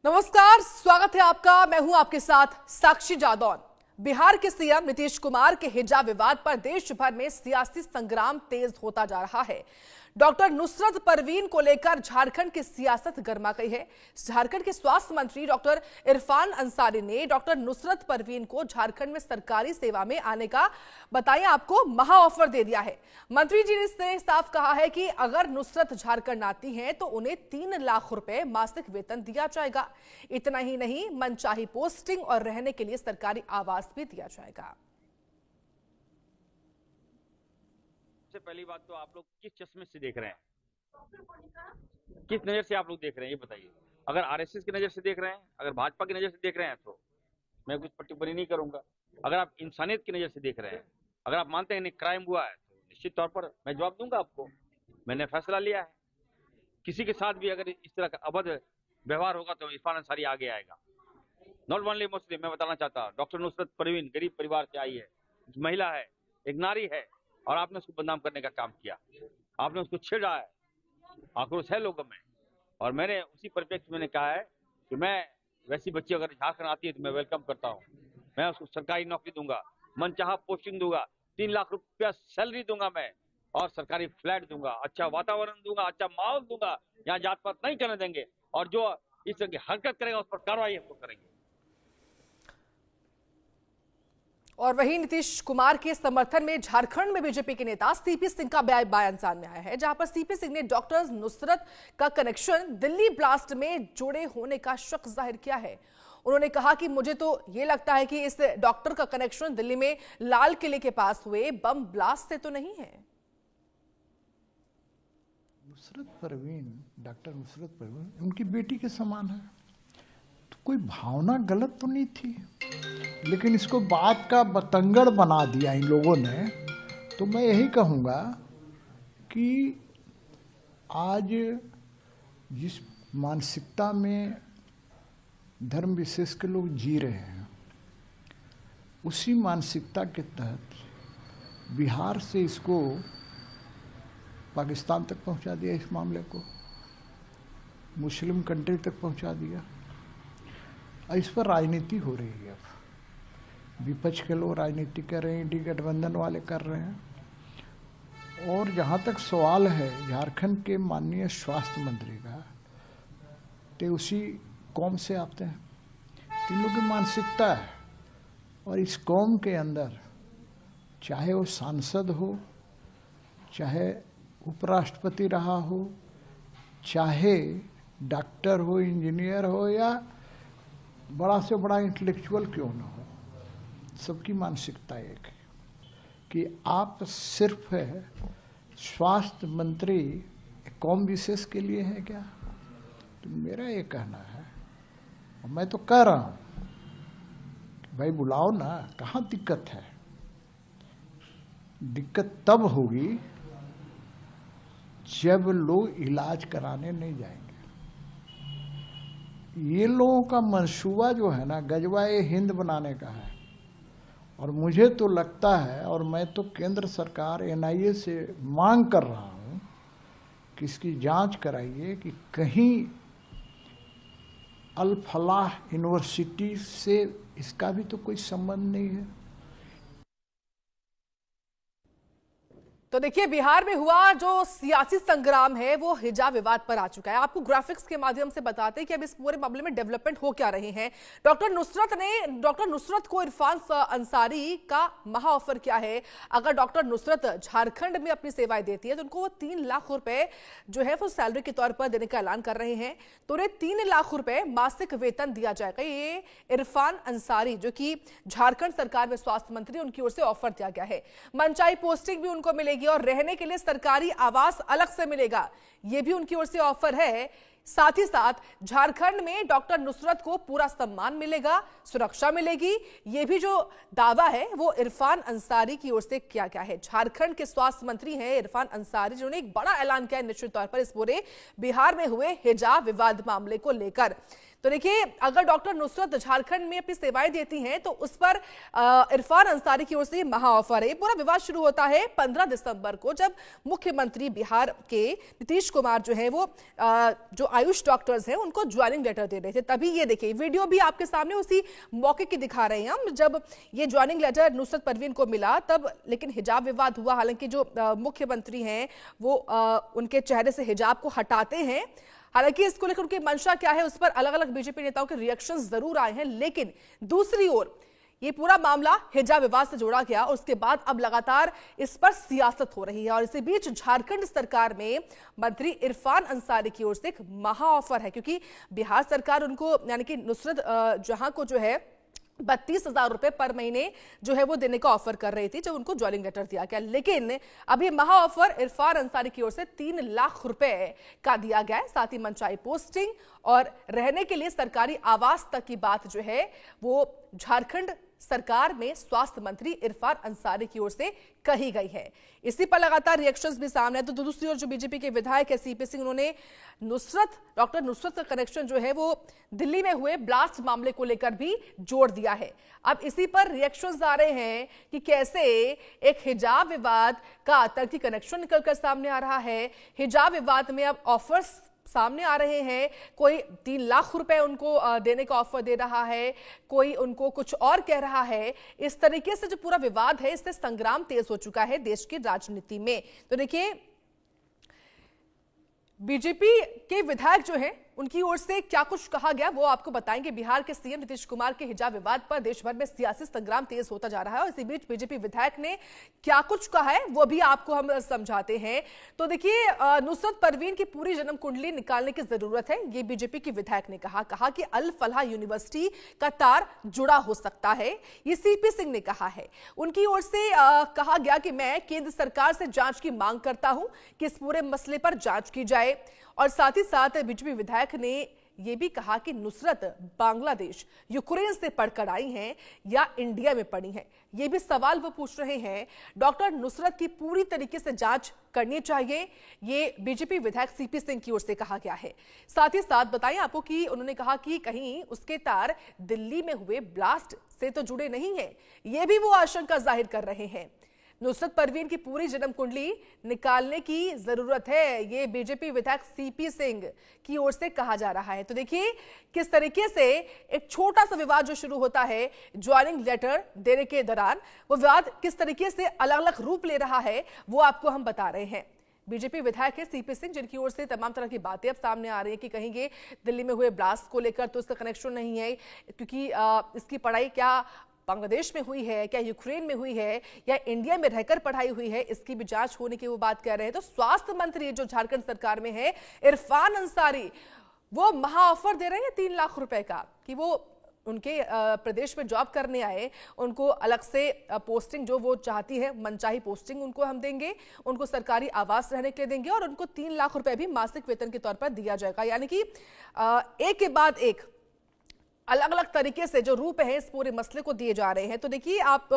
नमस्कार, स्वागत है आपका। मैं हूं आपके साथ साक्षी जादौन। बिहार के सीएम नीतीश कुमार के हिजाब विवाद पर देश भर में सियासी संग्राम तेज होता जा रहा है। डॉक्टर नुसरत परवीन को लेकर झारखंड की सियासत गर्मा गई है। झारखंड के स्वास्थ्य मंत्री डॉक्टर इरफान अंसारी ने डॉक्टर नुसरत परवीन को झारखंड में सरकारी सेवा में आने का बताइए आपको महा ऑफर दे दिया है। मंत्री जी ने साफ कहा है कि अगर नुसरत झारखंड आती हैं तो उन्हें 3 लाख रुपए मासिक वेतन दिया जाएगा। इतना ही नहीं, मनचाही पोस्टिंग और रहने के लिए सरकारी आवास भी दिया जाएगा। सबसे पहली बात तो आप लोग किस चश्मे से देख रहे हैं, किस नजर से आप लोग देख रहे हैं ये बताइए। अगर आरएसएस की नजर से देख रहे हैं, अगर भाजपा की नजर से देख रहे हैं तो मैं कुछ टिप्पणी नहीं करूंगा। अगर आप इंसानियत की नजर से देख रहे हैं, अगर आप मानते हैं क्राइम हुआ है तो निश्चित तौर पर मैं जवाब दूंगा आपको। मैंने फैसला लिया है, किसी के साथ भी अगर इस तरह का अभद्र व्यवहार होगा तो इरफान अंसारी आगे आएगा। नॉट ओनली मुस्लिम, मैं बताना चाहता हूँ, डॉक्टर नुसरत परवीन गरीब परिवार से आई है, महिला है, एक नारी है, और आपने उसको बदनाम करने का काम किया, आपने उसको छेड़ा है। आक्रोश है लोगों में, और मैंने उसी परिप्रेक्ष्य में कहा है कि मैं वैसी बच्ची अगर झारखंड आती है तो मैं वेलकम करता हूँ। मैं उसको सरकारी नौकरी दूंगा, मनचाहा पोस्टिंग दूंगा, 3 लाख रुपया सैलरी दूंगा मैं, और सरकारी फ्लैट दूंगा, अच्छा वातावरण दूंगा, अच्छा माहौल दूंगा। यहाँ जात पात नहीं करने देंगे, और जो इस तरह की हरकत करेगा उस पर कार्रवाई हमको करेंगे। और वहीं नीतीश कुमार के समर्थन में झारखंड में बीजेपी के नेता सीपी सिंह का बयान सामने आया है, जहां पर सीपी सिंह ने डॉक्टर नुसरत का कनेक्शन दिल्ली ब्लास्ट में जुड़े होने का शक जाहिर किया है। उन्होंने कहा कि मुझे तो ये लगता है कि इस डॉक्टर का कनेक्शन दिल्ली में लाल किले के पास हुए बम ब्लास्ट से तो नहीं है। नुसरत परवीन, डॉक्टर नुसरत परवीन उनकी बेटी के समान है, तो कोई भावना गलत तो नहीं थी, लेकिन इसको बात का बतंगड़ बना दिया इन लोगों ने। तो मैं यही कहूँगा कि आज जिस मानसिकता में धर्म विशेष के लोग जी रहे हैं, उसी मानसिकता के तहत बिहार से इसको पाकिस्तान तक पहुंचा दिया, इस मामले को मुस्लिम कंट्री तक पहुंचा दिया। इस पर राजनीति हो रही है। अब विपक्ष के लोग राजनीति कर रहे हैं, इंडी गठबंधन वाले कर रहे हैं। और जहाँ तक सवाल है झारखंड के माननीय स्वास्थ्य मंत्री का, तो उसी कौम से आते हैं, इन लोगों की मानसिकता है। और इस कौम के अंदर चाहे वो सांसद हो, चाहे उपराष्ट्रपति रहा हो, चाहे डॉक्टर हो, इंजीनियर हो, या बड़ा से बड़ा इंटेलेक्चुअल क्यों ना हो, सबकी मानसिकता एक है कि आप सिर्फ स्वास्थ्य मंत्री कौम विशेष के लिए है क्या। तो मेरा ये कहना है, और मैं तो कह रहा हूँ कि भाई बुलाओ ना, कहाँ दिक्कत है। दिक्कत तब होगी जब लोग इलाज कराने नहीं जाएंगे। ये लोगों का मंसूबा जो है ना, गजवाए हिंद बनाने का है। और मुझे तो लगता है, और मैं तो केंद्र सरकार एनआईए से मांग कर रहा हूँ कि इसकी जांच कराइए कि कहीं अल फलाह यूनिवर्सिटी से इसका भी तो कोई संबंध नहीं है। तो देखिए, बिहार में हुआ जो सियासी संग्राम है वो हिजाब विवाद पर आ चुका है। आपको ग्राफिक्स के माध्यम से बताते हैं कि अब इस पूरे मामले में डेवलपमेंट हो क्या रही है। डॉक्टर नुसरत को इरफान अंसारी का महा ऑफर क्या है। अगर डॉक्टर नुसरत झारखंड में अपनी सेवाएं देती है तो उनको 3 लाख रुपए जो है वो सैलरी के तौर पर देने का ऐलान कर रहे हैं। तो उन्हें 3 लाख रुपए मासिक वेतन दिया जाएगा। ये इरफान अंसारी जो कि झारखंड सरकार में स्वास्थ्य मंत्री, उनकी ओर से ऑफर दिया गया है। मनचाही पोस्टिंग भी उनको मिलेगी और रहने के लिए सरकारी आवास अलग से मिलेगा, यह भी उनकी ओर से ऑफर है। साथ ही साथ झारखंड में डॉक्टर नुसरत को पूरा सम्मान मिलेगा, सुरक्षा मिलेगी। यह भी जो दावा है वो इरफान अंसारी की ओर से किया गया है। झारखंड के स्वास्थ्य मंत्री हैं इरफान अंसारी, जिन्होंने एक बड़ा ऐलान किया है निश्चित तौर पर इस पूरे बिहार में हुए हिजाब विवाद मामले को लेकर। तो देखिए, अगर डॉक्टर नुसरत झारखंड में अपनी सेवाएं देती हैं तो उस पर इरफान अंसारी की ओर से महा ऑफर है। ये पूरा विवाद शुरू होता है 15 दिसंबर को, जब मुख्यमंत्री बिहार के नीतीश कुमार जो है वो जो आयुष डॉक्टर्स हैं उनको ज्वाइनिंग लेटर दे रहे थे। तभी ये देखिए वीडियो भी आपके सामने उसी मौके की दिखा रहे हैं हम, जब ये ज्वाइनिंग लेटर नुसरत परवीन को मिला तब लेकिन हिजाब विवाद हुआ। हालांकि जो मुख्यमंत्री हैं वो उनके चेहरे से हिजाब को हटाते हैं। हालांकि इसको लेकर उनकी मंशा क्या है उस पर अलग अलग बीजेपी नेताओं के रिएक्शंस जरूर आए हैं, लेकिन दूसरी ओर ये पूरा मामला हिजाब विवाद से जोड़ा गया और उसके बाद अब लगातार इस पर सियासत हो रही है। और इसी बीच झारखंड सरकार में मंत्री इरफान अंसारी की ओर से एक महा ऑफर है, क्योंकि बिहार सरकार उनको यानी कि नुसरत जहां को जो है 32,000 रुपए पर महीने जो है वो देने का ऑफर कर रही थी जब उनको ज्वाइनिंग लेटर दिया गया। लेकिन अभी महा ऑफर इरफान अंसारी की ओर से 3 लाख रुपए का दिया गया है। साथ ही मनचाही पोस्टिंग और रहने के लिए सरकारी आवास तक की बात जो है वो झारखंड सरकार में स्वास्थ्य मंत्री इरफान अंसारी की ओर से कही गई है। इसी पर लगातार रिएक्शंस भी सामने है। तो दूसरी ओर जो बीजेपी के विधायक है सीपी सिंह, उन्होंने डॉक्टर नुसरत का कनेक्शन जो है वो दिल्ली में हुए ब्लास्ट मामले को लेकर भी जोड़ दिया है। अब इसी पर रिएक्शंस आ रहे हैं कि कैसे एक हिजाब विवाद का आतंकी कनेक्शन निकलकर सामने आ रहा है। हिजाब विवाद में अब ऑफर्स सामने आ रहे हैं। कोई 3 लाख रुपए उनको देने का ऑफर दे रहा है, कोई उनको कुछ और कह रहा है। इस तरीके से जो पूरा विवाद है इससे संग्राम तेज हो चुका है देश की राजनीति में। तो देखिए, बीजेपी के विधायक जो हैं उनकी ओर से क्या कुछ कहा गया वो आपको बताएंगे। बिहार के सीएम नीतीश कुमार के हिजाब विवाद पर देश भर में सियासी संग्राम तेज होता जा रहा है और इसी बीच बीजेपी विधायक ने क्या कुछ कहा है वो भी आपको हम समझाते हैं। तो देखिए, नुसरत परवीन की पूरी जन्म कुंडली निकालने की जरूरत है, ये बीजेपी के विधायक ने कहा कि अल फलाह यूनिवर्सिटी का तार जुड़ा हो सकता है, ये सीपी सिंह ने कहा है। उनकी ओर से कहा गया कि मैं केंद्र सरकार से जांच की मांग करता हूं कि इस पूरे मसले पर जांच की जाए। और साथ ही साथ बीजेपी विधायक ने यह भी कहा कि नुसरत बांग्लादेश यूक्रेन से पढ़कर आई हैं या इंडिया में पढ़ी हैं, ये भी सवाल वो पूछ रहे हैं। डॉक्टर नुसरत की पूरी तरीके से जांच करनी चाहिए, ये बीजेपी विधायक सीपी सिंह की ओर से कहा गया है। साथ ही साथ बताएं आपको कि उन्होंने कहा कि कहीं उसके तार दिल्ली में हुए ब्लास्ट से तो जुड़े नहीं हैं, ये भी वो आशंका जाहिर कर रहे हैं। नुसरत परवीन की पूरी जन्म कुंडली निकालने की जरूरत है, ये बीजेपी विधायक सीपी सिंह की ओर से कहा जा रहा है। तो देखिए किस तरीके से एक छोटा सा विवाद जो शुरू होता है ज्वाइनिंग लेटर देने के दौरान, वो विवाद किस तरीके से अलग अलग रूप ले रहा है वो आपको हम बता रहे हैं। बीजेपी विधायक है सीपी सिंह, जिनकी ओर से तमाम तरह की बातें अब सामने आ रही है कि कहीं ये दिल्ली में हुए ब्लास्ट को लेकर तो इसका कनेक्शन नहीं है, क्योंकि इसकी पढ़ाई क्या बांग्लादेश में हुई है, क्या यूक्रेन में हुई है या इंडिया में रहकर पढ़ाई हुई है, इसकी भी जांच होने की वो बात कह रहे हैं। तो स्वास्थ्य मंत्री जो झारखंड सरकार में है इरफान अंसारी, वो महा ऑफर दे रहे हैं 3 लाख रुपए का कि वो उनके प्रदेश में जॉब करने आए, उनको अलग से पोस्टिंग जो वो चाहती है मनचाही पोस्टिंग उनको हम देंगे, उनको सरकारी आवास रहने के लिए देंगे और उनको 3 लाख रुपए भी मासिक वेतन के तौर पर दिया जाएगा। यानी कि एक के बाद एक अलग अलग तरीके से जो रूप है इस पूरे मसले को दिए जा रहे हैं। तो देखिए, आप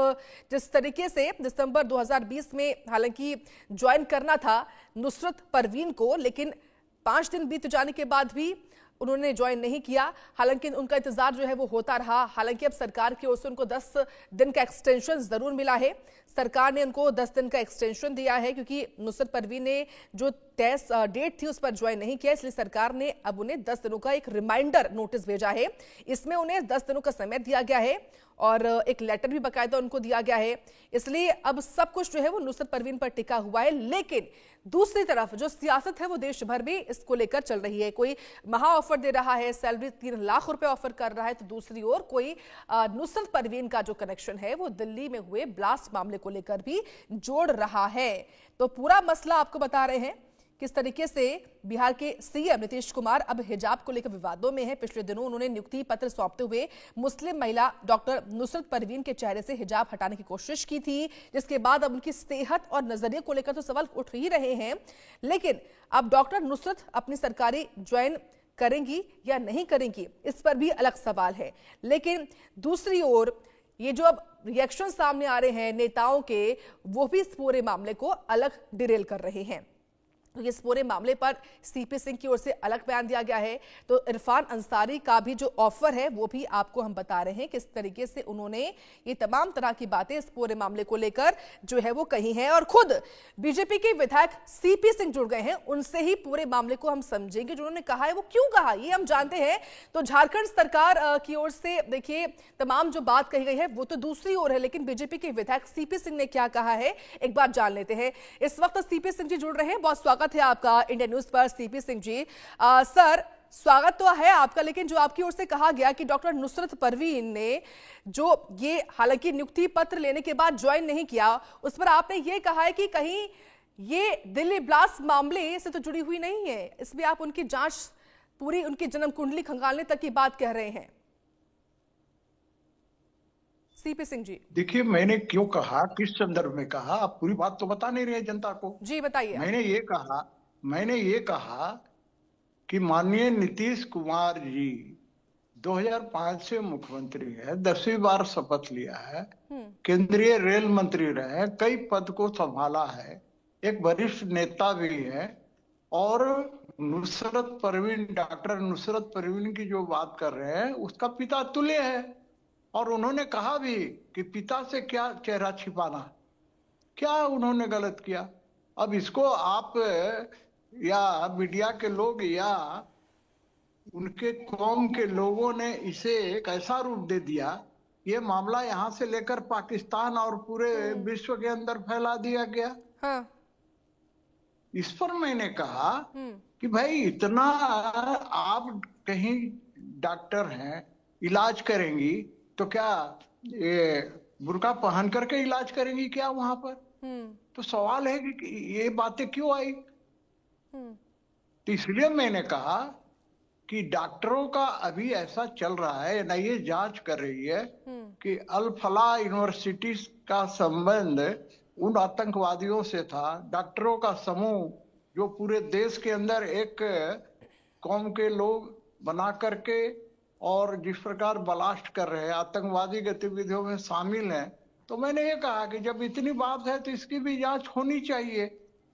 जिस तरीके से दिसंबर 2020 में हालांकि ज्वाइन करना था नुसरत परवीन को, लेकिन 5 दिन बीत जाने के बाद भी उन्होंने ज्वाइन नहीं किया। हालांकि उनका इंतजार जो है वो होता रहा। हालांकि अब सरकार की ओर से उनको 10 दिन का एक्सटेंशन जरूर मिला है। सरकार ने उनको 10 दिन का एक्सटेंशन दिया है क्योंकि नुसरत परवीन ने जो तय डेट थी उस पर ज्वाइन नहीं किया, इसलिए सरकार ने अब उन्हें 10 दिनों का एक रिमाइंडर नोटिस भेजा है। इसमें उन्हें 10 दिनों का समय दिया गया है और एक लेटर भी बाकायदा उनको दिया गया है। इसलिए अब सब कुछ जो है वो नुसरत परवीन पर टिका हुआ है। लेकिन दूसरी तरफ जो सियासत है वो देश भर में इसको लेकर चल रही है। कोई महा ऑफर दे रहा है, सैलरी 3 लाख रुपए ऑफर कर रहा है, तो दूसरी ओर कोई नुसरत परवीन का जो कनेक्शन है वो दिल्ली में हुए ब्लास्ट मामले को लेकर भी जोड़ रहा है। तो पूरा मसला आपको बता रहे हैं किस तरीके से बिहार के सीएम नीतीश कुमार अब हिजाब को लेकर विवादों में है। पिछले दिनों उन्होंने नियुक्ति पत्र सौंपते हुए मुस्लिम महिला डॉक्टर नुसरत परवीन के चेहरे से हिजाब हटाने की कोशिश की थी, जिसके बाद अब उनकी सेहत और नजरिए को लेकर तो सवाल उठ ही रहे हैं। लेकिन अब डॉक्टर नुसरत अपनी सरकारी ज्वाइन करेंगी या नहीं करेंगी, इस पर भी अलग सवाल है। लेकिन दूसरी ओर ये जो अब रिएक्शन सामने आ रहे हैं नेताओं के, वो भी इस पूरे मामले को अलग डिरेल कर रहे हैं। तो इस पूरे मामले पर सीपी सिंह की ओर से अलग बयान दिया गया है। तो इरफान अंसारी का भी जो ऑफर है वो भी आपको हम बता रहे हैं किस तरीके से उन्होंने ये तमाम तरह की बातें इस पूरे मामले को लेकर जो है वो कही हैं। और खुद बीजेपी के विधायक सीपी सिंह जुड़ गए हैं, उनसे ही पूरे मामले को हम समझेंगे। जो उन्होंने कहा है वो क्यों कहा ये हम जानते हैं। तो झारखंड सरकार की ओर से देखिए तमाम जो बात कही गई है वो तो दूसरी ओर है, लेकिन बीजेपी के विधायक सीपी सिंह ने क्या कहा है एक बार जान लेते हैं। इस वक्त सीपी सिंह जी जुड़ रहे हैं, बहुत स्वागत है आपका इंडिया न्यूज पर सीपी सिंह जी। सर स्वागत तो है आपका, लेकिन जो आपकी ओर से कहा गया कि डॉक्टर नुसरत परवीन ने जो ये हालांकि नियुक्ति पत्र लेने के बाद ज्वाइन नहीं किया, उस पर आपने ये कहा है कि कहीं ये दिल्ली ब्लास्ट मामले से तो जुड़ी हुई नहीं है, इसमें आप उनकी जांच पूरी उनकी जन्म कुंडली खंगालने तक की बात कह रहे हैं। सीपी सिंह जी देखिए, मैंने क्यों कहा, किस संदर्भ में कहा, आप पूरी बात तो बता नहीं रहे जनता को। जी बताइए। मैंने ये कहा कि माननीय नीतीश कुमार जी 2005 से मुख्यमंत्री है, 10वीं बार शपथ लिया है, केंद्रीय रेल मंत्री रहे, कई पद को संभाला है, एक वरिष्ठ नेता भी है। और नुसरत परवीन, डॉक्टर नुसरत परवीन की जो बात कर रहे हैं उसका पिता तुल्य है। और उन्होंने कहा भी कि पिता से क्या चेहरा छिपाना, क्या उन्होंने गलत किया। अब इसको आप या मीडिया के लोग या उनके कौम के लोगों ने इसे एक ऐसा रूप दे दिया, ये मामला यहाँ से लेकर पाकिस्तान और पूरे विश्व के अंदर फैला दिया गया। हाँ। इस पर मैंने कहा कि भाई इतना आप कहीं डॉक्टर हैं, इलाज करेंगी तो क्या ये बुर्का पहन करके इलाज करेंगी क्या वहां पर? तो सवाल है कि ये बातें क्यों आई। तो इसलिए मैंने कहा कि डॉक्टरों का अभी ऐसा चल रहा है, एनआईए जांच कर रही है कि अल फलाह यूनिवर्सिटी का संबंध उन आतंकवादियों से था। डॉक्टरों का समूह जो पूरे देश के अंदर एक कौम के लोग बना करके और जिस प्रकार ब्लास्ट कर रहे हैं, आतंकवादी गतिविधियों में शामिल हैं। तो मैंने ये कहा कि जब इतनी बात है तो इसकी भी जांच होनी चाहिए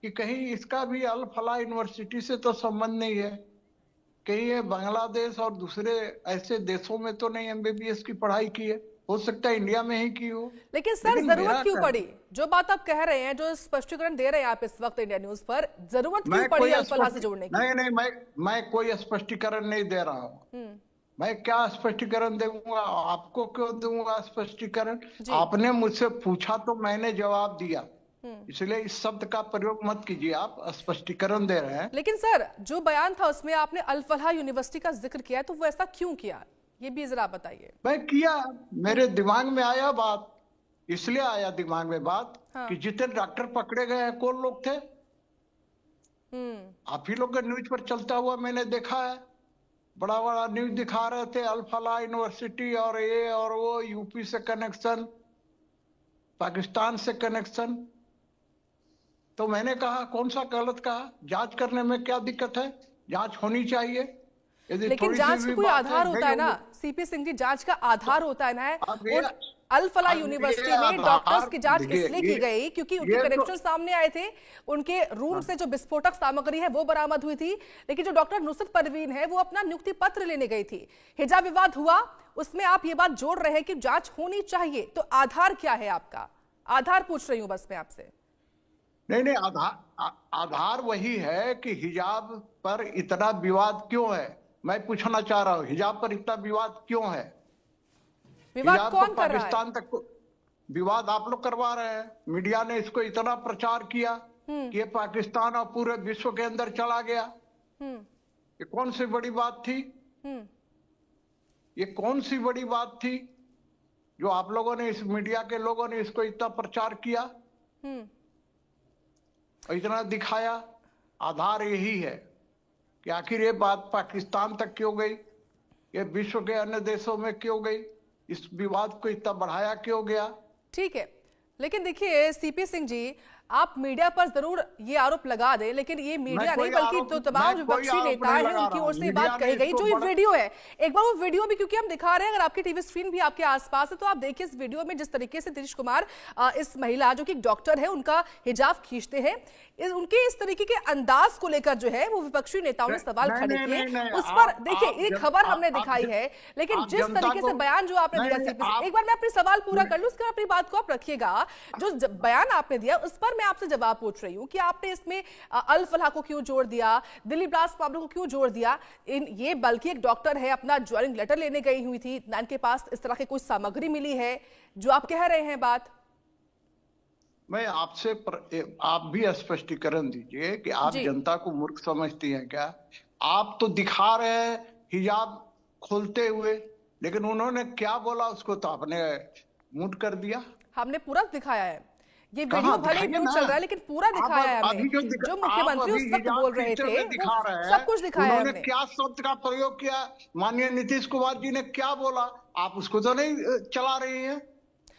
कि कहीं इसका भी अल फलाह यूनिवर्सिटी से तो संबंध नहीं है, कहीं ये बांग्लादेश और दूसरे ऐसे देशों में तो नहीं एमबीबीएस की पढ़ाई की है, हो सकता है इंडिया में ही की हो। लेकिन सर जरूरत क्यों पड़ी? जो बात आप कह रहे हैं, जो स्पष्टीकरण दे रहे हैं आप इस वक्त इंडिया न्यूज पर, जरूरत क्यों पड़ी अल फलाह से जोड़ने की? नहीं, मैं कोई स्पष्टीकरण नहीं दे रहा हूँ। मैं क्या स्पष्टीकरण दूंगा, आपको क्यों दूंगा स्पष्टीकरण? आपने मुझसे पूछा तो मैंने जवाब दिया, इसलिए इस शब्द का प्रयोग मत कीजिए, आप स्पष्टीकरण दे रहे हैं। लेकिन सर जो बयान था उसमें आपने अल फलाह यूनिवर्सिटी का जिक्र किया, तो वो ऐसा क्यों किया ये भी जरा बताइए। मैं किया, मेरे दिमाग में आया बात, इसलिए आया दिमाग में बात कि जितने डॉक्टर पकड़े गए हैं कौन लोग थे? आप ही लोग का न्यूज पर चलता हुआ मैंने देखा है, बड़ा बड़ा न्यूज दिखा रहे थे, अल फलाह यूनिवर्सिटी और ये और वो, यूपी से कनेक्शन, पाकिस्तान से कनेक्शन। तो मैंने कहा कौन सा गलत कहा? जांच करने में क्या दिक्कत है? जांच होनी चाहिए। लेकिन जांच का कोई आधार होता है ना सीपी सिंह जी, जांच का आधार होता है ना। अल फलाह यूनिवर्सिटी में डॉक्टर्स की जांच इसलिए की गई क्योंकि उनके कनेक्शन सामने आए थे, उनके रूम से जो विस्फोटक सामग्री है वो बरामद हुई थी। लेकिन जो डॉक्टर नुसरत परवीन है वो अपना नियुक्ति पत्र लेने गई थी, हिजाब विवाद हुआ, उसमें आप ये बात जोड़ रहे हैं कि जांच होनी चाहिए। तो आधार क्या है आपका? आधार पूछ रही हूं बस मैं आपसे। नहीं, आधार वही है कि हिजाब पर इतना विवाद क्यों है। मैं पूछना चाह रहा हूँ हिजाब पर इतना विवाद क्यों है? विवाद कौन कर रहा है? पाकिस्तान तक विवाद आप लोग करवा रहे हैं। मीडिया ने इसको इतना प्रचार किया कि ये पाकिस्तान और पूरे विश्व के अंदर चला गया। ये कौन सी बड़ी बात थी? ये कौन सी बड़ी बात थी जो आप लोगों ने, इस मीडिया के लोगों ने इसको इतना प्रचार किया और इतना दिखाया? आधार यही है कि आखिर ये बात पाकिस्तान तक क्यों गई, ये विश्व के अन्य देशों में क्यों गई, इस विवाद को इतना बढ़ाया क्यों गया? ठीक है, लेकिन देखिए सीपी सिंह जी, आप मीडिया पर जरूर ये आरोप लगा दें, लेकिन ये मीडिया नहीं बल्कि जो तमाम विपक्षी नेता हैं उनकी ओर से बात कही गई। जो ये वीडियो है, एक बार वो वीडियो भी क्योंकि हम दिखा रहे हैं, अगर आपकी टीवी स्क्रीन भी आपके आसपास है तो आप देखिए इस वीडियो में जिस तरीके से नीतीश कुमार इस महिला जो कि डॉक्टर है उनका हिजाब खींचते हैं, उनके इस तरीके के अंदाज को लेकर जो है वो विपक्षी नेताओं ने सवाल खड़े किए। उस पर देखिए ये खबर हमने दिखाई है, लेकिन जिस तरीके से बयान जो आपने दिया, एक बार मैं अपनी सवाल पूरा कर लूं, उसके बाद अपनी बात को आप रखिएगा। जो बयान आपने दिया उस पर मैं आपसे जवाब पूछ रही हूँ कि आपने इसमें अल फलाह को क्यों जोड़ दिया, दिल्ली ब्लास्ट मामले को क्यों जोड़ दिया। ये बल्कि एक डॉक्टर है, अपना ज्वाइनिंग लेटर लेने गई हुई थी, ना इनके पास इस तरह की कोई सामग्री मिली है जो आप कह रहे हैं बात। मैं आपसे आप भी स्पष्टीकरण दीजिए कि आप जनता को मूर्ख समझती हैं क्या? आप तो दिखा रहे हैं हिजाब खोलते हुए, लेकिन उन्होंने क्या बोला उसको तो आपने म्यूट कर दिया। हमने पूरा दिखाया है, ये वीडियो भले ही म्यूट चल रहा है लेकिन पूरा दिखाया है हमने। जो मुख्यमंत्री उस वक्त बोल रहे थे सब कुछ दिखाया है हमने। क्या शब्द का प्रयोग किया, माननीय नीतीश कुमार जी ने क्या बोला, आप उसको तो नहीं चला रही हैं,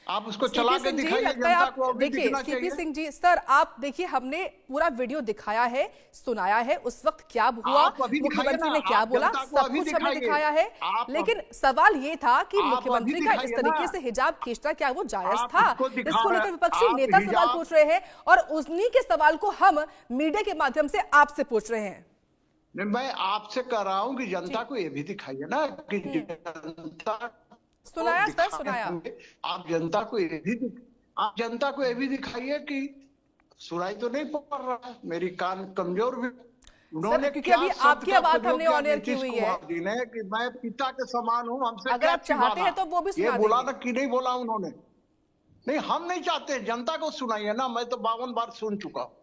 आप उसको चला के दिखाइए जनता को। देखिए सीपी सिंह जी, सर आप देखिए हमने पूरा वीडियो दिखाया है, सुनाया है उस वक्त क्या हुआ, मुख्यमंत्री ने क्या बोला, सब कुछ हमने दिखाया है। लेकिन सवाल ये था कि मुख्यमंत्री का इस तरीके से हिजाब खींचना क्या वो जायज था? इसको लेकर विपक्षी नेता सवाल पूछ रहे हैं और उन्हीं के सवाल को हम मीडिया के माध्यम से आपसे पूछ रहे हैं। मैं आपसे कह रहा हूँ कि जनता को ये भी दिखाइए ना कि जनता सुनाया सर, सुनाया। आप जनता को ये भी दिखाइए कि सुनाई तो नहीं पड़ रहा है, मेरी कान कमजोर भी। उन्होंने क्योंकि अभी आपकी आवाज हमने ऑन एयर की हुई है कि मैं पिता के समान हूं, हमसे अगर आप चाहते हैं तो वो भी सुना ये बोला था कि नहीं बोला उन्होंने? नहीं, हम नहीं चाहते, जनता को सुनाइए ना। मैं तो 52 बार सुन चुका हूं।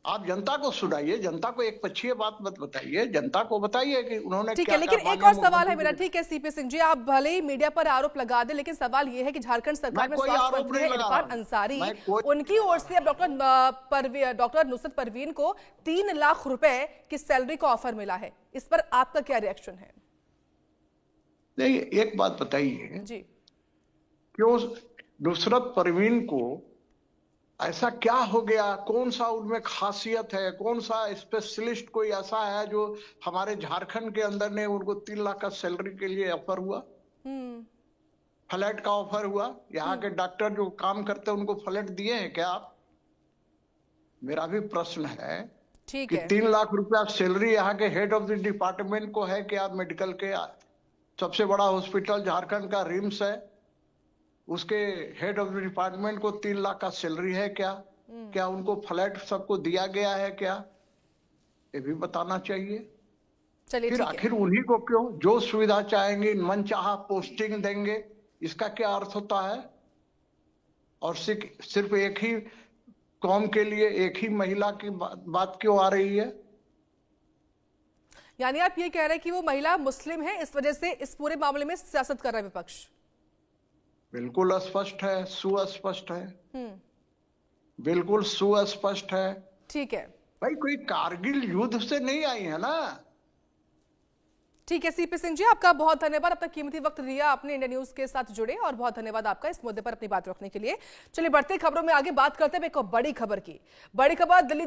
आप जनता को सुनाइए, जनता को एक पक्षीय बात मत बताइए, जनता को बताइए कि उन्होंने ठीक है। लेकिन एक और सवाल है मेरा, ठीक है सीपी सिंह जी, आप भले ही मीडिया पर आरोप लगा दें, लेकिन सवाल ये है कि झारखंड सरकार में स्वास्थ्य मंत्री है इरफान अंसारी, उनकी ओर से अब डॉक्टर नुसरत परवीन को 3 लाख रुपए की सैलरी का ऑफर मिला है, इस पर आपका क्या रिएक्शन है? नहीं, एक बात बताइए जी, क्यों नुसरत परवीन को ऐसा क्या हो गया, कौन सा उनमें खासियत है, कौन सा स्पेशलिस्ट कोई ऐसा है जो हमारे झारखंड के अंदर ने उनको 3 लाख का सैलरी के लिए ऑफर हुआ, फ्लैट का ऑफर हुआ? यहाँ के डॉक्टर जो काम करते हैं उनको फ्लैट दिए हैं क्या आप? मेरा भी प्रश्न है ठीक कि है। 3 लाख रुपया सैलरी यहाँ के हेड ऑफ द डिपार्टमेंट को है क्या? मेडिकल के सबसे बड़ा हॉस्पिटल झारखंड का रिम्स है, उसके हेड ऑफ द डिपार्टमेंट को 3 लाख का सैलरी है क्या? क्या उनको फ्लैट सबको दिया गया है क्या? ये भी बताना चाहिए। चलिए फिर आखिर उन्हीं को क्यों जो सुविधा चाहेंगे मनचाहा पोस्टिंग देंगे, इसका क्या अर्थ होता है? और सिर्फ एक ही कौम के लिए एक ही महिला की बात क्यों आ रही है? यानी आप ये कह रहे हैं कि वो महिला मुस्लिम है, इस वजह से इस पूरे मामले में सियासत कर रहा है विपक्ष? बिल्कुल स्पष्ट है, सुस्पष्ट है, बिल्कुल सुस्पष्ट है। ठीक है भाई, कोई कारगिल युद्ध से नहीं आई है ना। ठीक है सीपी सिंह जी, आपका बहुत धन्यवाद, अपना कीमती वक्त दिया, आपने इंडिया न्यूज के साथ जुड़े और बहुत धन्यवाद आपका इस मुद्दे पर अपनी बात रखने के लिए। चलिए बढ़ते खबरों में आगे बात करते हैं एक बड़ी खबर की। बड़ी खबर दिल्ली